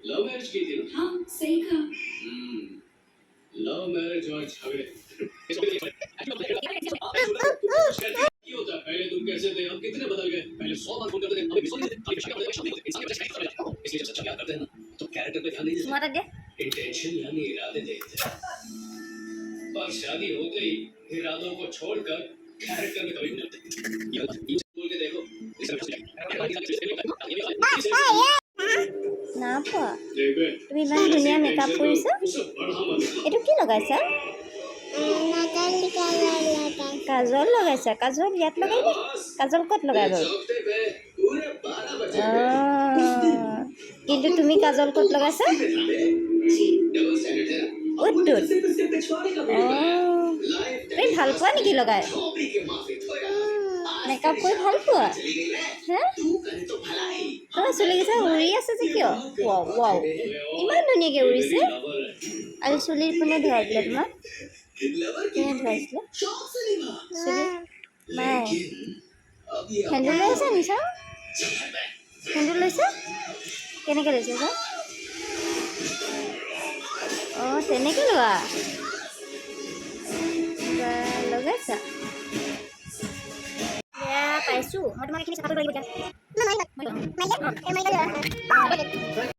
Love marriage की थी ना? हाँ सही कहा। लव मैरिज और झगड़े की होता है। पहले तुम कैसे थे, अब कितने बदल गए। पहले 100 बार फोन करते थे, अभी 100 नहीं देते। अभी शादी होते इंसान के बच्चे नहीं होते। इसलिए जब सच्चा प्यार करते हैं ना, तो कैरेक्टर पे ध्यान नहीं देते, इंटेंशन यानी इरादे देखते हैं। पर शादी होते ही इरादों को छोड़कर कैरेक्टर में कभी नहीं लगते। ये बोल के देखो, না পোৱা তুমি ইমান ধুনীয়া মেকআপ কৰিছা এইটো কি লগাইছা কাজল লগাইছা কাজল ইয়াত লগাই কাজল ক'ত লগাই বাৰু কিন্তু তুমি কাজল ক'ত লগাইছা উত্তৰ তুমি ভাল পোৱা নেকি লগাই মেকআপ কৰি ভাল পোৱা হে তোমাৰ চুলিকেইটা উৰি আছে যে কিয় ৱাও ৱাও ইমান ধুনীয়াকৈ উৰিছে আৰু চুলিৰ কোনে ধুৱাই দিলে তোমাক কোনে ধুৱাইছিলে চুলি নাই সেন্দুৰ লৈ আছা নি চাওঁ সেন্দুৰ লৈছা কেনেকৈ লৈছা চাওঁ অঁ তেনেকৈ লোৱা লগাইছা পাইছোঁ মই তোমাক এইখিনি চাফা কৰিব লাগিব এতিয়া